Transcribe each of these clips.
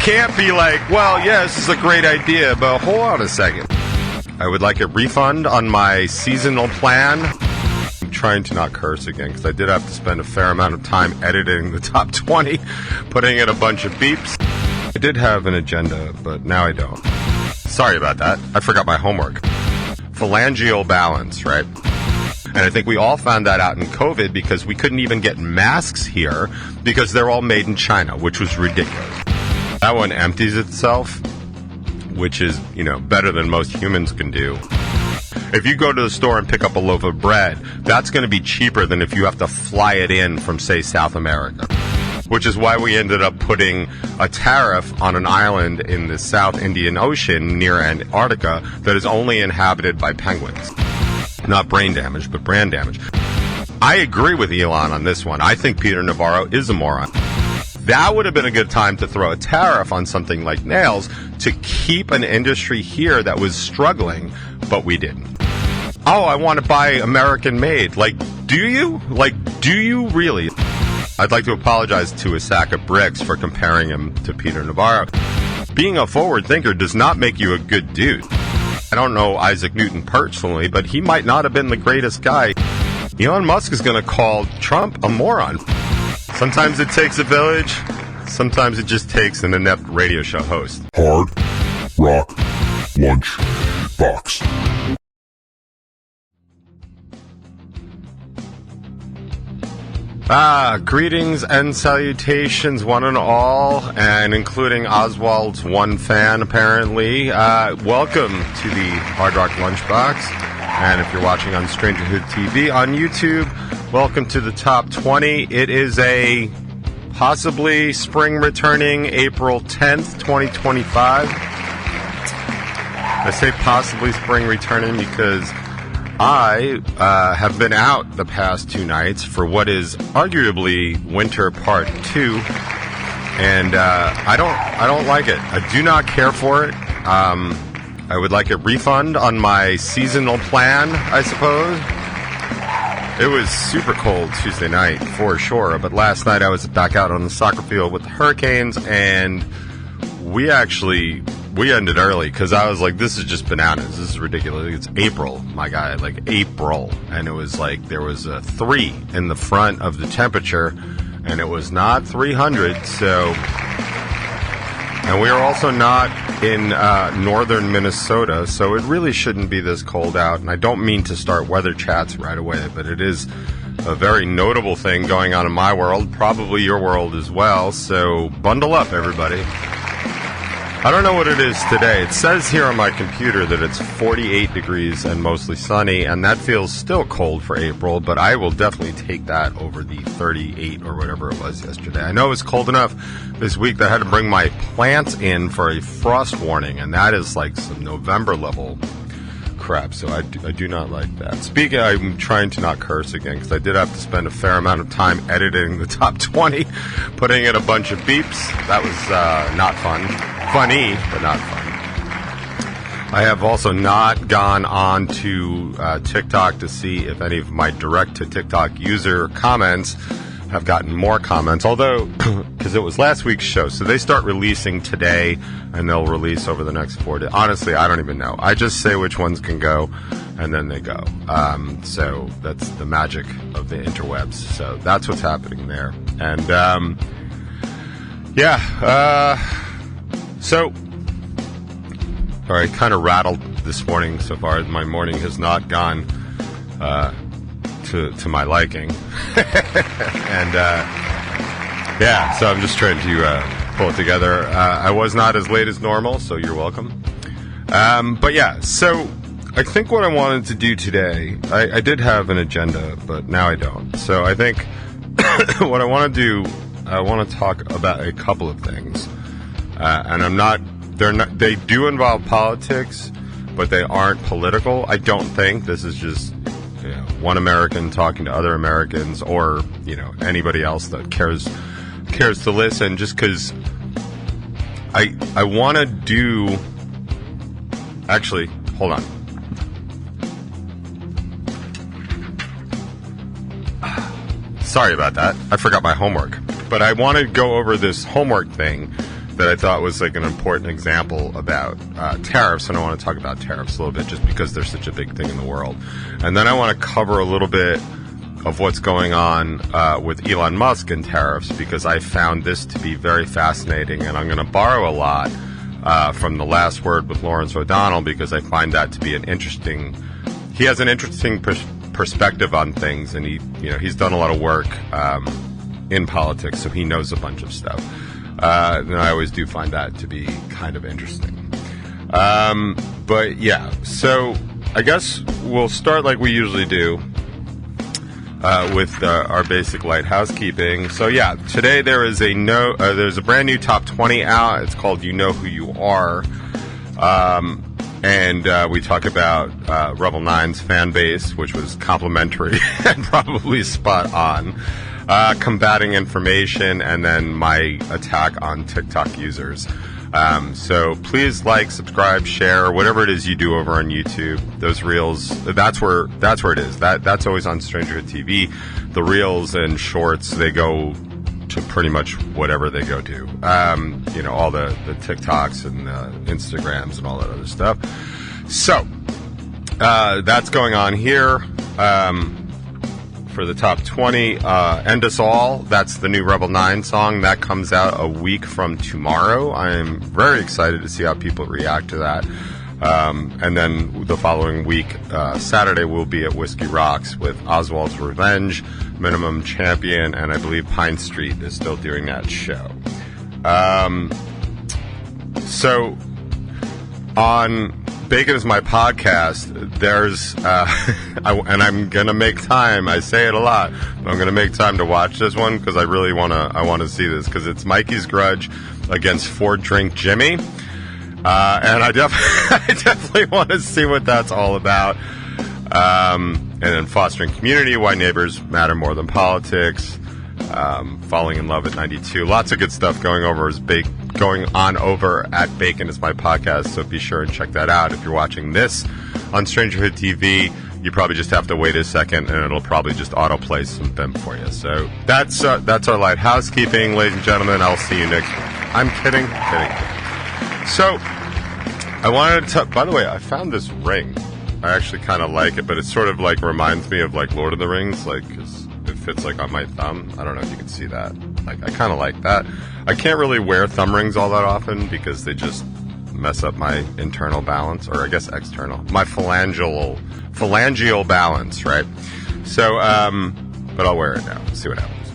Can't be like, well, yeah, this is a great idea, but hold on a second. I would like a refund on my seasonal plan. I'm trying to not curse again, because I did have to spend a fair amount of time editing the top 20, putting in a bunch of beeps. I did have an agenda, but now I don't. Sorry about that. I forgot my homework. Phalangeal balance, right? And I think we all found that out in COVID because we couldn't even get masks here because they're all made in China, which was ridiculous. That one empties itself, which is, better than most humans can do. If you go to the store and pick up a loaf of bread, that's going to be cheaper than if you have to fly it in from, say, South America. Which is why we ended up putting a tariff on an island in the South Indian Ocean near Antarctica that is only inhabited by penguins. Not brain damage, but brand damage. I agree with Elon on this one. I think Peter Navarro is a moron. That would have been a good time to throw a tariff on something like nails to keep an industry here that was struggling, but we didn't. Oh, I want to buy American made. Do you? Do you really? I'd like to apologize to a sack of bricks for comparing him to Peter Navarro. Being a forward thinker does not make you a good dude. I don't know Isaac Newton personally, but he might not have been the greatest guy. Elon Musk is going to call Trump a moron. Sometimes it takes a village. Sometimes it just takes an inept radio show host. Hard Rock Lunchbox. Greetings and salutations, one and all, and including Oswald's one fan, apparently. Welcome to the Hard Rock Lunchbox. And if you're watching on Strangerhood TV on YouTube, welcome to the top 20. It is a possibly spring returning April 10th, 2025. I say possibly spring returning because I have been out the past 2 nights for what is arguably winter part 2, and I don't like it. I do not care for it. I would like a refund on my seasonal plan, I suppose. It was super cold Tuesday night, for sure, but last night I was back out on the soccer field with the Hurricanes, and we ended early, because I was like, this is just bananas. This is ridiculous. It's April, my guy, April. And it was there was a 3 in the front of the temperature, and it was not 300, so... And we are also not in northern Minnesota, so it really shouldn't be this cold out. And I don't mean to start weather chats right away, but it is a very notable thing going on in my world, probably your world as well, so bundle up, everybody. I don't know what it is today. It says here on my computer that it's 48 degrees and mostly sunny, and that feels still cold for April, but I will definitely take that over the 38 or whatever it was yesterday. I know it was cold enough this week that I had to bring my plants in for a frost warning, and that is some November level crap, so I do not like that. Speaking, I'm trying to not curse again, because I did have to spend a fair amount of time editing the top 20, putting in a bunch of beeps. That was not fun. Funny, but not fun. I have also not gone on to TikTok to see if any of my direct-to-TikTok user comments have gotten more comments, although, because it was last week's show, so they start releasing today, and they'll release over the next 4 days. Honestly, I don't even know. I just say which ones can go, and then they go. So that's the magic of the interwebs. So that's what's happening there. And, so, all right, kind of rattled this morning so far. My morning has not gone to my liking. And, so I'm just trying to pull it together. I was not as late as normal, so you're welcome. So I think what I wanted to do today, I did have an agenda, but now I don't. So I think what I want to do, I want to talk about a couple of things. And they do involve politics, but they aren't political. I don't think. This is just one American talking to other Americans, or anybody else that cares to listen, just because I want to do. Actually, hold on. Sorry about that. I forgot my homework, but I want to go over this homework thing that I thought was like an important example about tariffs, and I want to talk about tariffs a little bit just because they're such a big thing in the world. And then I want to cover a little bit of what's going on with Elon Musk and tariffs, because I found this to be very fascinating, and I'm going to borrow a lot from The Last Word with Lawrence O'Donnell, because I find that to be he has an interesting perspective on things, and he's done a lot of work in politics, so he knows a bunch of stuff. And I always do find that to be kind of interesting. But yeah, so I guess we'll start like we usually do with our basic light housekeeping. So yeah, today there's a brand new top 20 out. It's called You Know Who You Are. And we talk about Revel 9's fan base, which was complimentary and probably spot on. Combating information, and then my attack on TikTok users. So please like, subscribe, share, whatever it is you do over on YouTube. Those reels, that's where it is. That's always on Strangerhood TV. The reels and shorts, they go to pretty much whatever they go to. All the TikToks and the Instagrams and all that other stuff. So that's going on here. For the top 20, End Us All, that's the new Revel 9 song. That comes out a week from tomorrow. I'm very excited to see how people react to that. And then the following week, Saturday, we'll be at Whiskey Rocks with Oswald's Revenge, Minimum Champion, and I believe Pine Street is still doing that show. So on Bacon Is My Podcast, there's, and I'm going to make time, I say it a lot, but I'm going to make time to watch this one, because I really want to see this, because it's Mikey's Grudge against Ford Drink Jimmy, and I definitely want to see what that's all about. And then Fostering Community, Why Neighbors Matter More Than Politics, Falling in Love at 92, lots of good stuff going on over at Bacon Is My Podcast, so be sure and check that out. If you're watching this on Strangerhood TV, you probably just have to wait a second, and it'll probably just autoplay something for you. So that's our light housekeeping, ladies and gentlemen. I'll see you next week. I'm kidding. So I wanted to, by the way, I found this ring. I actually kind of like it, but it sort of like reminds me of like Lord of the Rings, like, 'cause it fits like on my thumb. I don't know if you can see that. Like, I kind of like that. I can't really wear thumb rings all that often because they just mess up my internal balance, or I guess external, my phalangeal balance, right? So, but I'll wear it now. See what happens.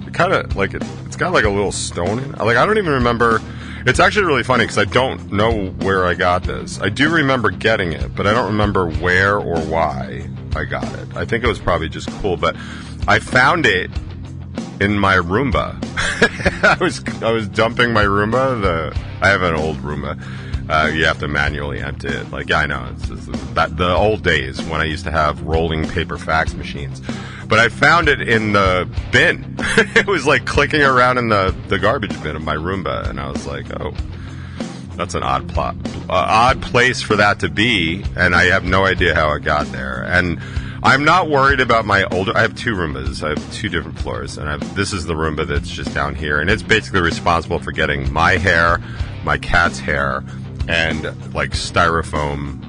It kind of like it's got like a little stone in it. Like, I don't even remember. It's actually really funny because I don't know where I got this. I do remember getting it, but I don't remember where or why I got it. I think it was probably just cool, but I found it in my Roomba. I was dumping my Roomba. I have an old Roomba. You have to manually empty it. Like, yeah, I know. It's just the old days when I used to have rolling paper fax machines. But I found it in the bin. It was like clicking around in the garbage bin of my Roomba, and I was like, oh, that's an odd place for that to be, and I have no idea how it got there. And I'm not worried about I have two Roombas. I have two different floors, and this is the Roomba that's just down here, and it's basically responsible for getting my hair, my cat's hair, and like styrofoam,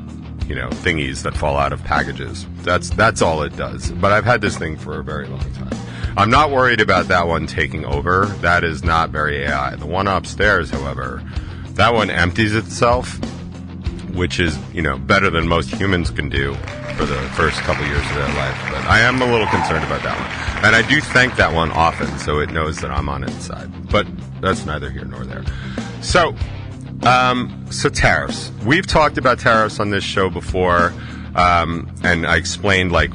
thingies that fall out of packages. That's all it does. But I've had this thing for a very long time. I'm not worried about that one taking over. That is not very AI. The one upstairs, however, that one empties itself, which is, better than most humans can do for the first couple years of their life. But I am a little concerned about that one. And I do thank that one often, so it knows that I'm on its side. But that's neither here nor there. So tariffs. We've talked about tariffs on this show before, and I explained, like,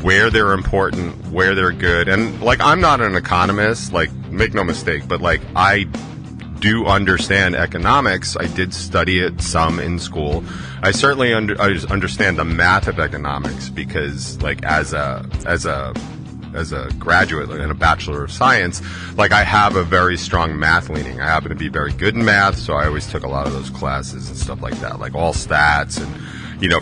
where they're important, where they're good. And, like, I'm not an economist, like, make no mistake, but, like, I do understand economics. I did study it some in school. I certainly understand the math of economics because, like, as a graduate and a Bachelor of Science, like, I have a very strong math leaning. I happen to be very good in math, so I always took a lot of those classes and stuff like that, like all stats. And,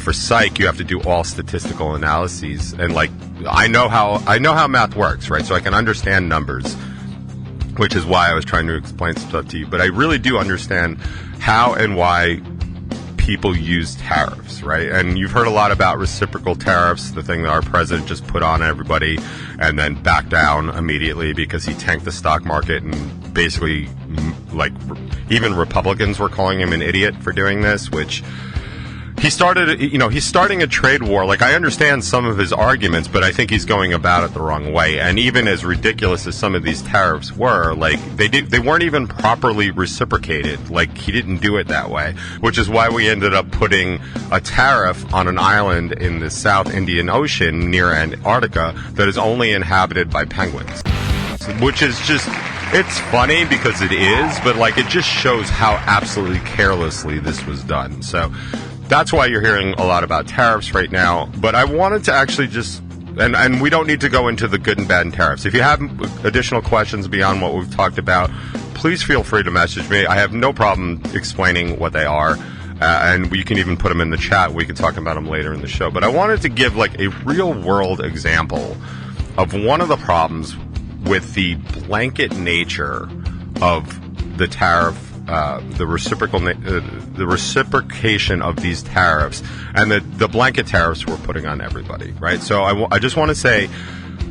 for psych, you have to do all statistical analyses. And, like, I know how math works, right? So I can understand numbers. which is why I was trying to explain some stuff to you. But I really do understand how and why people use tariffs, right? And you've heard a lot about reciprocal tariffs, the thing that our president just put on everybody and then backed down immediately because he tanked the stock market, and basically, like, even Republicans were calling him an idiot for doing this, which he's starting a trade war. Like, I understand some of his arguments, but I think he's going about it the wrong way. And even as ridiculous as some of these tariffs were, like, they weren't even properly reciprocated. Like, he didn't do it that way, which is why we ended up putting a tariff on an island in the South Indian Ocean near Antarctica that is only inhabited by penguins, which is just... It's funny because it is, but, like, it just shows how absolutely carelessly this was done. So that's why you're hearing a lot about tariffs right now. But I wanted to actually just, and we don't need to go into the good and bad in tariffs. If you have additional questions beyond what we've talked about, please feel free to message me. I have no problem explaining what they are. And you can even put them in the chat. We can talk about them later in the show. But I wanted to give, like, a real-world example of one of the problems with the blanket nature of the tariff, the reciprocation of these tariffs, and the blanket tariffs we're putting on everybody, right? So I just want to say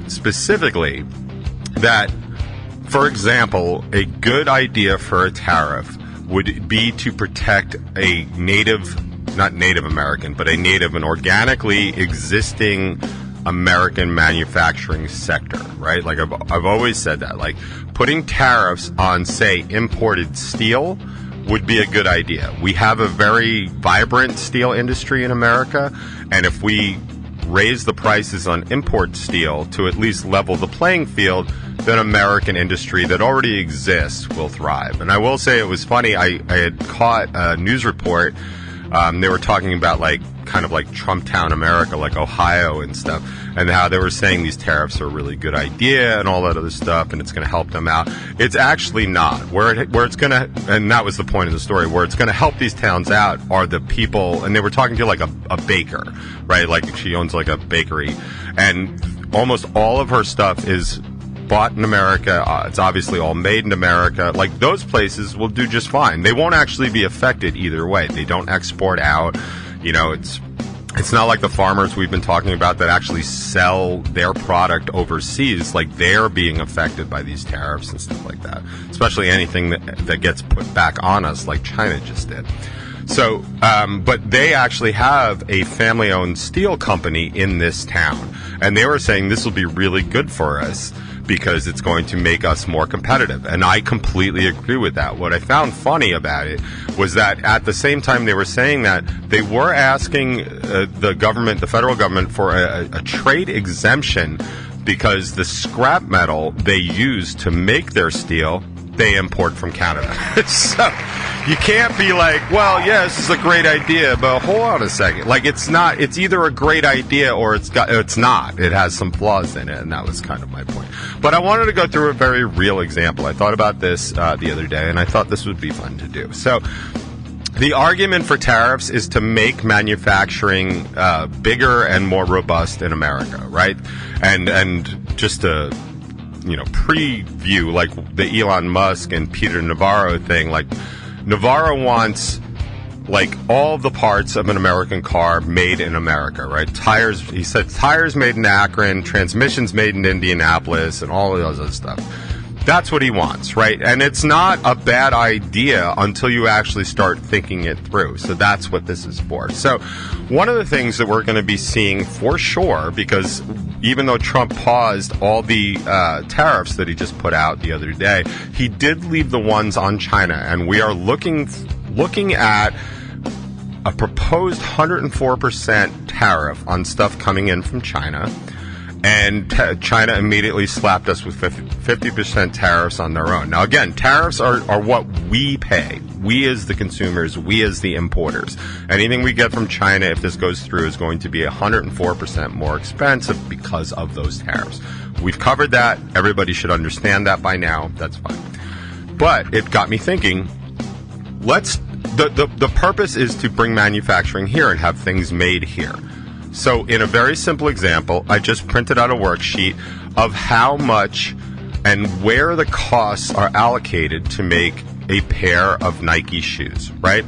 specifically that, for example, a good idea for a tariff would be to protect a not Native American, but an organically existing American manufacturing sector, right? Like, I've always said that, like, putting tariffs on, say, imported steel would be a good idea. We have a very vibrant steel industry in America, and if we raise the prices on import steel to at least level the playing field, then American industry that already exists will thrive. And I will say it was funny, I had caught a news report. They were talking about, like, kind of like Trump Town America, like Ohio and stuff, and how they were saying these tariffs are a really good idea and all that other stuff, and it's going to help them out. It's actually not. Where it's going to, and that was the point of the story, where it's going to help these towns out are the people, and they were talking to, like, a baker, right? Like, she owns, like, a bakery, and almost all of her stuff is bought in America. It's obviously all made in America. Like, those places will do just fine. They won't actually be affected either way. They don't export out. You know, it's not like the farmers we've been talking about that actually sell their product overseas. Like, they're being affected by these tariffs and stuff like that, especially anything that gets put back on us, like China just did. So, but they actually have a family-owned steel company in this town, and they were saying this will be really good for us because it's going to make us more competitive. And I completely agree with that. What I found funny about it was that at the same time they were saying that, they were asking the federal government, for a trade exemption because the scrap metal they use to make their steel, they import from Canada. So you can't be like, well, yeah, this is a great idea, but hold on a second. Like, it's not. It's either a great idea or it's not. It has some flaws in it, and that was kind of my point. But I wanted to go through a very real example. I thought about this the other day, and I thought this would be fun to do. So the argument for tariffs is to make manufacturing bigger and more robust in America, right? And just to, you know, preview, like, the Elon Musk and Peter Navarro thing, like, Navarro wants, like, all the parts of an American car made in America, right? Tires, he said tires made in Akron, transmissions made in Indianapolis, and all of those other stuff. That's what he wants, right? And it's not a bad idea until you actually start thinking it through. So that's what this is for. So one of the things that we're going to be seeing for sure, because even though Trump paused all the tariffs that he just put out the other day, he did leave the ones on China. And we are looking at a proposed 104% tariff on stuff coming in from China. And China immediately slapped us with 50% tariffs on their own. Now, again, tariffs are what we pay. We as the consumers, we as the importers. Anything we get from China, if this goes through, is going to be 104% more expensive because of those tariffs. We've covered that. Everybody should understand that by now. That's fine. But it got me thinking, the purpose is to bring manufacturing here and have things made here. So in a very simple example, I just printed out a worksheet of how much and where the costs are allocated to make a pair of Nike shoes, right?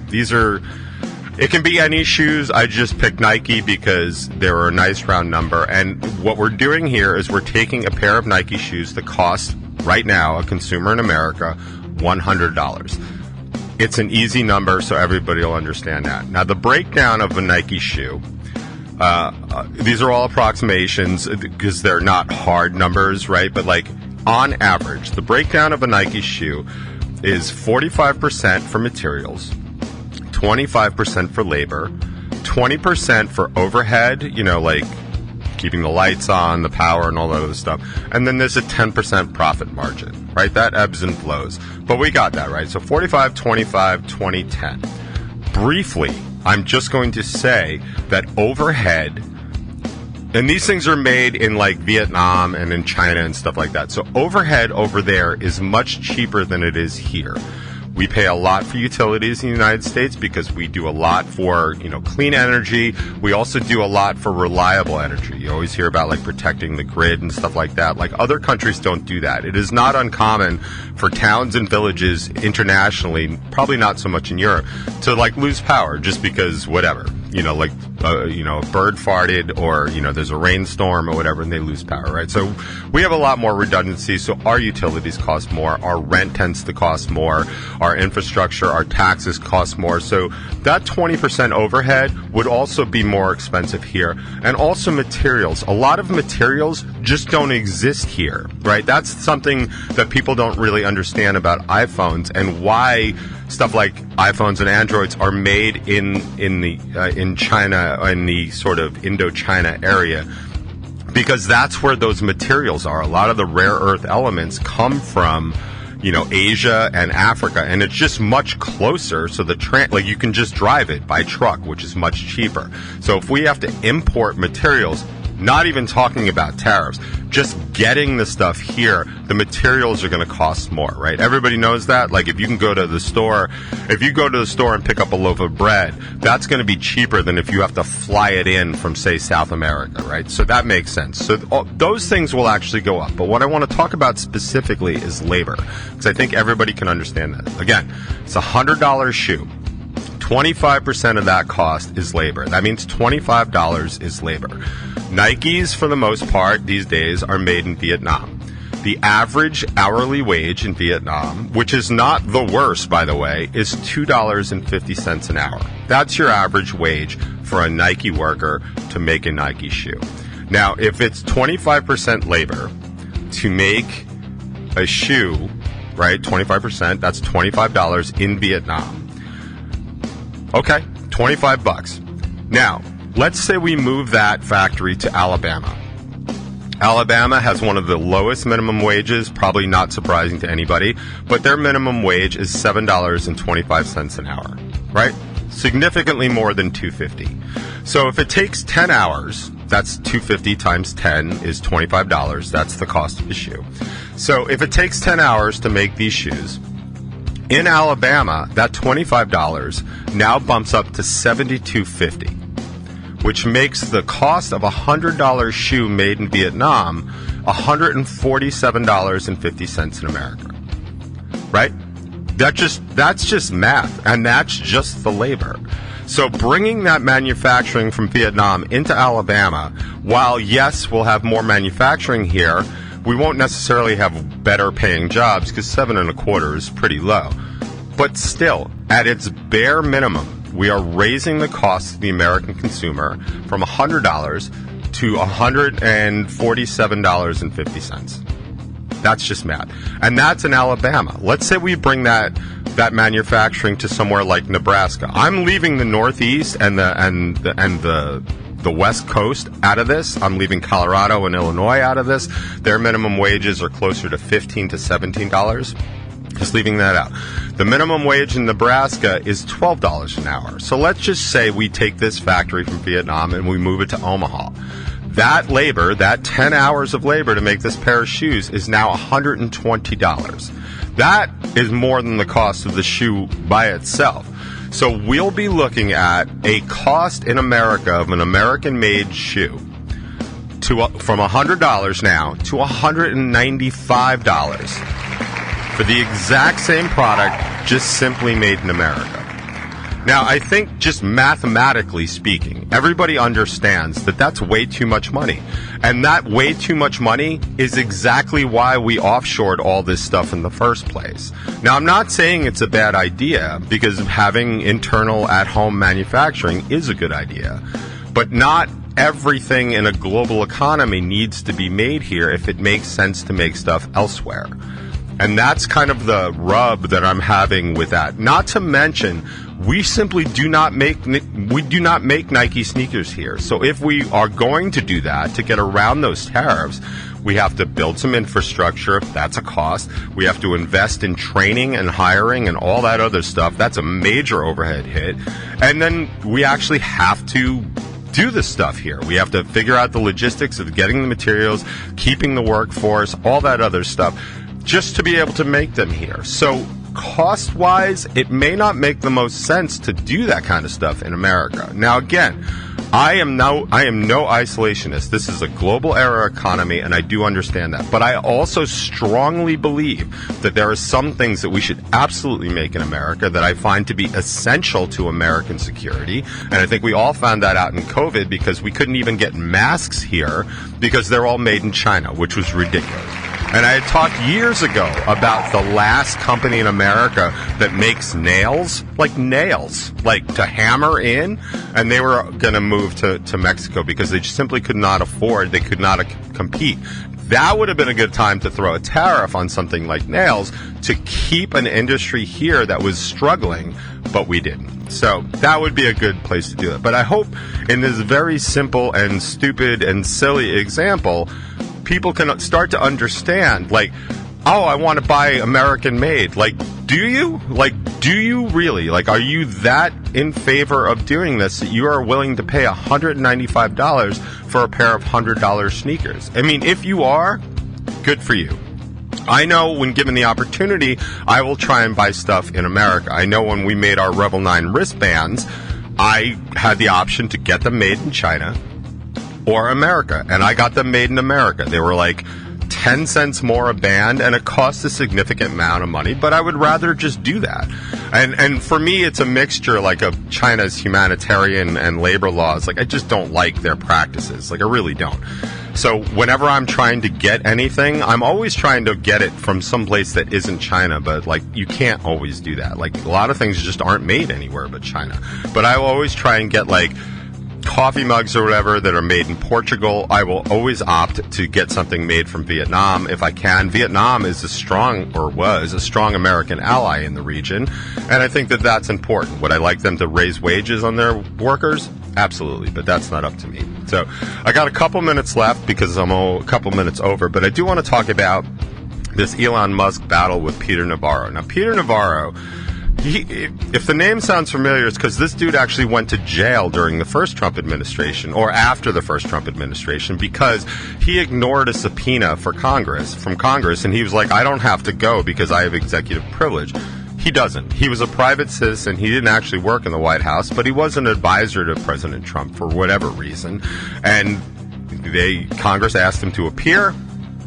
It can be any shoes. I just picked Nike because they're a nice round number. And what we're doing here is we're taking a pair of Nike shoes that cost, right now, a consumer in America, $100. It's an easy number, so everybody will understand that. Now, the breakdown of a Nike shoe, these are all approximations because they're not hard numbers, right? But like on average, the breakdown of a Nike shoe is 45% for materials, 25% for labor, 20% for overhead, like keeping the lights on, the power, and all that other stuff. And then there's a 10% profit margin, right? That ebbs and flows. But we got that, right? So 45, 25, 20, 10. Briefly, I'm just going to say that overhead, and these things are made in like Vietnam and in China and stuff like that. So overhead over there is much cheaper than it is here. We pay a lot for utilities in the United States because we do a lot for, clean energy. We also do a lot for reliable energy. You always hear about like protecting the grid and stuff like that. Like other countries don't do that. It is not uncommon for towns and villages internationally, probably not so much in Europe, to like lose power just because whatever. A bird farted or, there's a rainstorm or whatever and they lose power, right? So we have a lot more redundancy. So our utilities cost more. Our rent tends to cost more. Our infrastructure, our taxes cost more. So that 20% overhead would also be more expensive here. And also materials. A lot of materials just don't exist here, right? That's something that people don't really understand about iPhones and why stuff like iPhones and Androids are made in China, in the sort of Indochina area, because that's where those materials are. A lot of the rare earth elements come from, Asia and Africa, and it's just much closer. So you can just drive it by truck, which is much cheaper. So if we have to import materials, not even talking about tariffs, just getting the stuff here, the materials are going to cost more, right? Everybody knows that. Like if you go to the store and pick up a loaf of bread, that's going to be cheaper than if you have to fly it in from, say, South America, right? So that makes sense. So those things will actually go up. But what I want to talk about specifically is labor, because I think everybody can understand that. Again, it's a $100 shoe. 25% of that cost is labor. That means $25 is labor. Nikes, for the most part, these days are made in Vietnam. The average hourly wage in Vietnam, which is not the worst, by the way, is $2.50 an hour. That's your average wage for a Nike worker to make a Nike shoe. Now, if it's 25% labor to make a shoe, right, 25%, that's $25 in Vietnam. Okay, $25. Now, let's say we move that factory to Alabama. Alabama has one of the lowest minimum wages, probably not surprising to anybody, but their minimum wage is $7.25 an hour, right? Significantly more than $2.50. So if it takes 10 hours, that's $2.50 times 10 is $25. That's the cost of the shoe. So if it takes 10 hours to make these shoes, in Alabama, that $25 now bumps up to $72.50. Which makes the cost of a $100 shoe made in Vietnam $147.50 in America, right? That's just math, and that's just the labor. So bringing that manufacturing from Vietnam into Alabama, while yes, we'll have more manufacturing here, we won't necessarily have better paying jobs because $7.25 is pretty low. But still, at its bare minimum, we are raising the cost to the American consumer from $100 to $147.50. That's just math. And that's in Alabama. Let's say we bring that manufacturing to somewhere like Nebraska. I'm leaving the Northeast and the West Coast out of this. I'm leaving Colorado and Illinois out of this. Their minimum wages are closer to $15 to $17. Just leaving that out. The minimum wage in Nebraska is $12 an hour. So let's just say we take this factory from Vietnam and we move it to Omaha. That labor, that 10 hours of labor to make this pair of shoes is now $120. That is more than the cost of the shoe by itself. So we'll be looking at a cost in America of an American-made shoe from $100 now to $195 for the exact same product, just simply made in America. Now, I think just mathematically speaking, everybody understands that that's way too much money. And that way too much money is exactly why we offshored all this stuff in the first place. Now, I'm not saying it's a bad idea, because having internal at-home manufacturing is a good idea. But not everything in a global economy needs to be made here if it makes sense to make stuff elsewhere. And that's kind of the rub that I'm having with that. Not to mention, we simply do not make Nike sneakers here. So if we are going to do that, to get around those tariffs, we have to build some infrastructure. That's a cost. We have to invest in training and hiring and all that other stuff. That's a major overhead hit. And then we actually have to do this stuff here. We have to figure out the logistics of getting the materials, keeping the workforce, all that other stuff, just to be able to make them here. So cost-wise, it may not make the most sense to do that kind of stuff in America. Now, again, I am no isolationist. This is a global era economy, and I do understand that. But I also strongly believe that there are some things that we should absolutely make in America that I find to be essential to American security. And I think we all found that out in COVID, because we couldn't even get masks here because they're all made in China, which was ridiculous. And I had talked years ago about the last company in America that makes nails, like to hammer in, and they were going to move to Mexico because they just simply could not afford, they could not compete. That would have been a good time to throw a tariff on something like nails to keep an industry here that was struggling, but we didn't. So that would be a good place to do it. But I hope in this very simple and stupid and silly example, people can start to understand, like, oh, I want to buy American made. Like, do you? Like, do you really? Like, are you that in favor of doing this that you are willing to pay $195 for a pair of $100 sneakers? I mean, if you are, good for you. I know when given the opportunity, I will try and buy stuff in America. I know when we made our Revel 9 wristbands, I had the option to get them made in China or America, and I got them made in America. They were like 10 cents more a band, and it cost a significant amount of money, but I would rather just do that. And for me, it's a mixture, like, of China's humanitarian and labor laws. Like, I just don't like their practices. Like, I really don't. So whenever I'm trying to get anything, I'm always trying to get it from someplace that isn't China, but, like, you can't always do that. Like, a lot of things just aren't made anywhere but China. But I will always try and get, like, coffee mugs or whatever that are made in Portugal. I will always opt to get something made from Vietnam if I can. Vietnam is was a strong American ally in the region, and I think that that's important. Would I like them to raise wages on their workers? Absolutely, but that's not up to me. So I got a couple minutes left because I'm a couple minutes over, but I do want to talk about this Elon Musk battle with Peter Navarro. Now, Peter Navarro, if the name sounds familiar, it's because this dude actually went to jail during the first Trump administration, or after the first Trump administration, because he ignored a subpoena from Congress, and he was like, I don't have to go because I have executive privilege. He doesn't. He was a private citizen. He didn't actually work in the White House, but he was an advisor to President Trump for whatever reason. And Congress asked him to appear.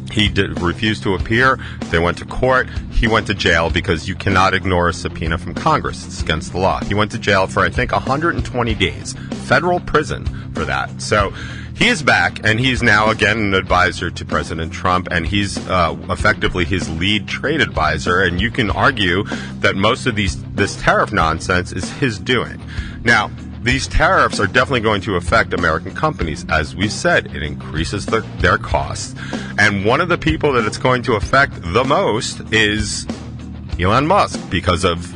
He refused to appear. They went to court. He went to jail because you cannot ignore a subpoena from Congress. It's against the law. He went to jail for, I think, 120 days. Federal prison for that. So he is back, and he's now, again, an advisor to President Trump, and he's effectively his lead trade advisor. And you can argue that most of this tariff nonsense is his doing. Now, these tariffs are definitely going to affect American companies. As we said, it increases their costs. And one of the people that it's going to affect the most is Elon Musk because of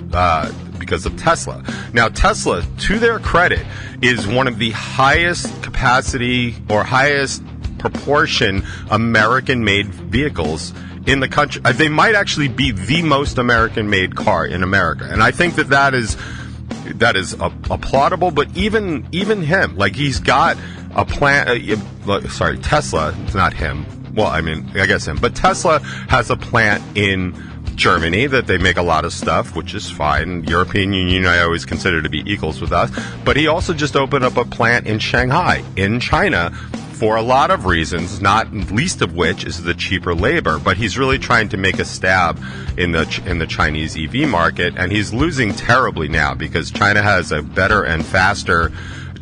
Tesla. Now, Tesla, to their credit, is one of the highest capacity or highest proportion American-made vehicles in the country. They might actually be the most American-made car in America. And I think that is applaudable, but even him, like, he's got a plant, Tesla, it's not him, well, I mean, I guess him, but Tesla has a plant in Germany that they make a lot of stuff, which is fine. European Union, I always consider to be equals with us, but he also just opened up a plant in Shanghai, in China, for a lot of reasons, not least of which is the cheaper labor. But he's really trying to make a stab in the Chinese EV market, and he's losing terribly now because China has a better and faster,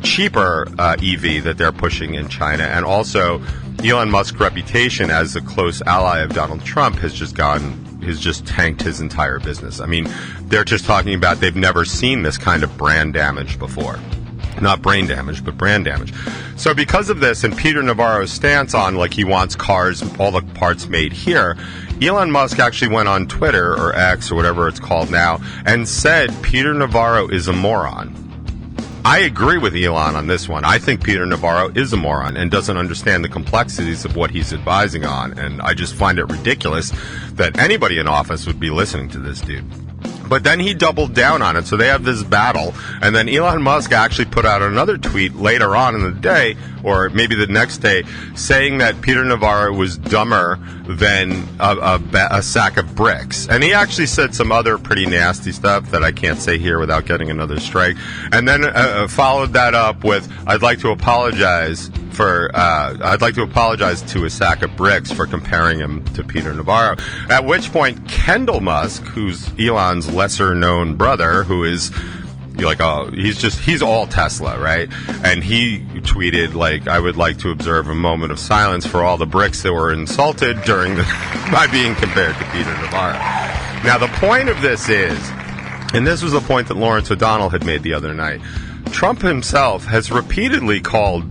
cheaper EV that they're pushing in China, and also Elon Musk's reputation as a close ally of Donald Trump has just tanked his entire business. I mean, they're just talking about they've never seen this kind of brand damage before. Not brain damage, but brand damage. So because of this, and Peter Navarro's stance on, like, he wants cars, all the parts made here, Elon Musk actually went on Twitter, or X, or whatever it's called now, and said Peter Navarro is a moron. I agree with Elon on this one. I think Peter Navarro is a moron and doesn't understand the complexities of what he's advising on, and I just find it ridiculous that anybody in office would be listening to this dude. But then he doubled down on it, so they have this battle. And then Elon Musk actually put out another tweet later on in the day, or maybe the next day, saying that Peter Navarro was dumber than a sack of bricks. And he actually said some other pretty nasty stuff that I can't say here without getting another strike. And then followed that up with, I'd like to apologize to a sack of bricks for comparing him to Peter Navarro. At which point, Kendall Musk, who's Elon's lesser-known brother, who is he's all Tesla, right? And he tweeted, like, I would like to observe a moment of silence for all the bricks that were insulted by being compared to Peter Navarro. Now, the point of this is, and this was a point that Lawrence O'Donnell had made the other night, Trump himself has repeatedly called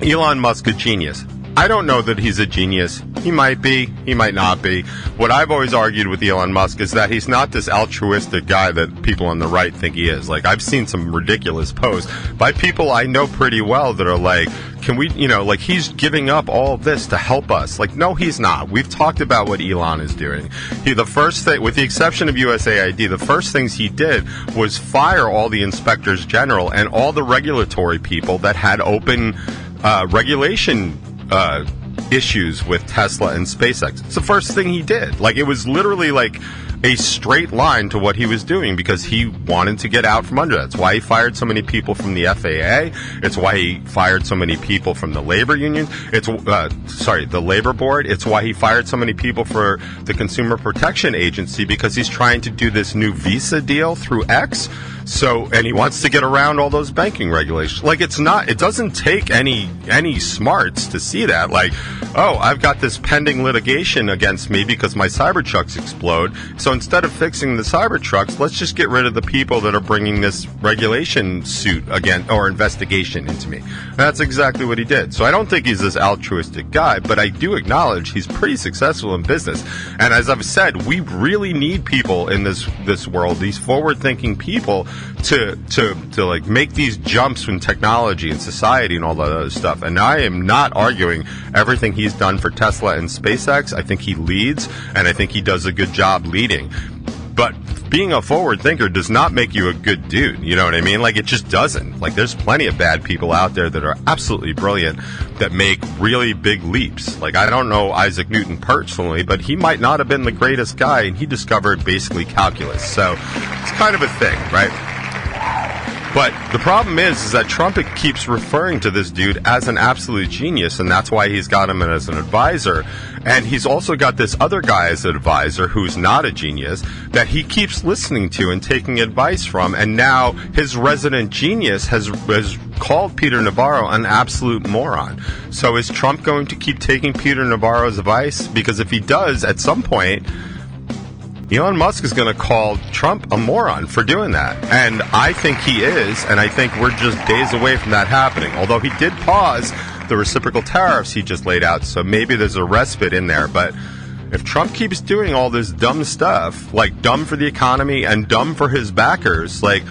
Elon Musk a genius. I don't know that he's a genius. He might be. He might not be. What I've always argued with Elon Musk is that he's not this altruistic guy that people on the right think he is. Like, I've seen some ridiculous posts by people I know pretty well that are like, can we, like, he's giving up all of this to help us. Like, no, he's not. We've talked about what Elon is doing. The first thing, with the exception of USAID, the first things he did was fire all the inspectors general and all the regulatory people that had open regulation issues with Tesla and SpaceX. It's the first thing he did. Like, it was literally like a straight line to what he was doing because he wanted to get out from under that. It's why he fired so many people from the FAA. It's why he fired so many people from the labor union. The labor board. It's why he fired so many people for the Consumer Protection Agency, because he's trying to do this new visa deal through X. And he wants to get around all those banking regulations. Like, it doesn't take any smarts to see that. Like, oh, I've got this pending litigation against me because my Cybertrucks explode. So instead of fixing the Cybertrucks, let's just get rid of the people that are bringing this regulation suit again, or investigation into me. And that's exactly what he did. So I don't think he's this altruistic guy, but I do acknowledge he's pretty successful in business. And as I've said, we really need people in this world, these forward-thinking people, to like make these jumps in technology and society and all that other stuff. And I am not arguing everything he's done for Tesla and SpaceX. I think he leads, and I think he does a good job leading. But being a forward thinker does not make you a good dude. You know what I mean? Like, it just doesn't. Like, there's plenty of bad people out there that are absolutely brilliant that make really big leaps. Like, I don't know Isaac Newton personally, but he might not have been the greatest guy, and he discovered basically calculus. So it's kind of a thing, right? But the problem is that Trump keeps referring to this dude as an absolute genius, and that's why he's got him as an advisor. And he's also got this other guy as an advisor who's not a genius that he keeps listening to and taking advice from. And now his resident genius has called Peter Navarro an absolute moron. So is Trump going to keep taking Peter Navarro's advice? Because if he does, at some point, Elon Musk is going to call Trump a moron for doing that. And I think he is, and I think we're just days away from that happening. Although he did pause the reciprocal tariffs he just laid out, so maybe there's a respite in there. But if Trump keeps doing all this dumb stuff, like dumb for the economy and dumb for his backers, like,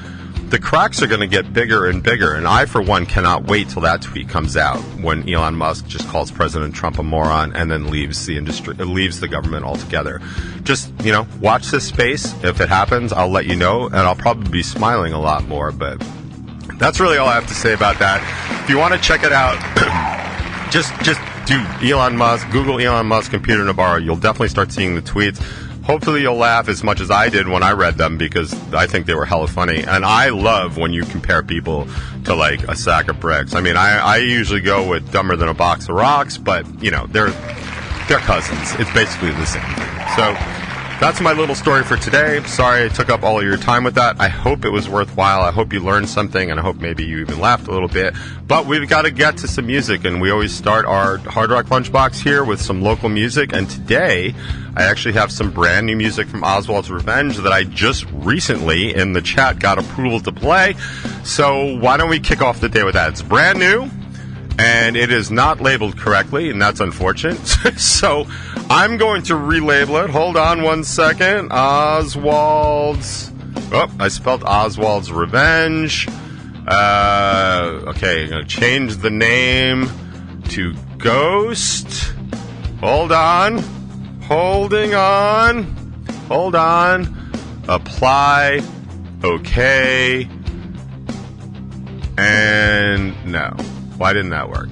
the cracks are going to get bigger and bigger. And I, for one, cannot wait till that tweet comes out when Elon Musk just calls President Trump a moron and then leaves the government altogether. Just, watch this space. If it happens, I'll let you know, and I'll probably be smiling a lot more. But that's really all I have to say about that. If you want to check it out, just do Elon Musk, Google Elon Musk and Peter Navarro. You'll definitely start seeing the tweets. hopefully you'll laugh as much as I did when I read them, because I think they were hella funny. And I love when you compare people to, like, a sack of bricks. I mean, I usually go with dumber than a box of rocks, but, you know, they're cousins. It's basically the same thing. So that's my little story for today. Sorry I took up all of your time with that. I hope it was worthwhile. I hope you learned something, and I hope maybe you even laughed a little bit. But we've got to get to some music, and we always start our Hard Rock Lunchbox here with some local music. And today, I actually have some brand new music from Oswald's Revenge that I just recently in the chat got approval to play. So why don't we kick off the day with that? It's brand new, and it is not labeled correctly, and that's unfortunate. So I'm going to relabel it. Hold on one second. Oswald's... Oh, I spelled Oswald's Revenge. Okay, I'm going to change the name to Ghost. Hold on. Holding on. Hold on. Apply. Okay. And no. Why didn't that work?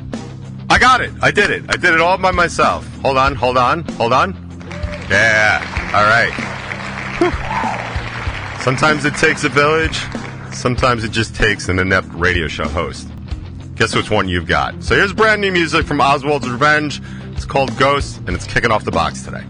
I got it. I did it. I did it all by myself. Hold on. Yeah. All right. Whew. Sometimes it takes a village. Sometimes it just takes an inept radio show host. Guess which one you've got. So here's brand new music from Oswald's Revenge. It's called Ghost, and it's kicking off the box today.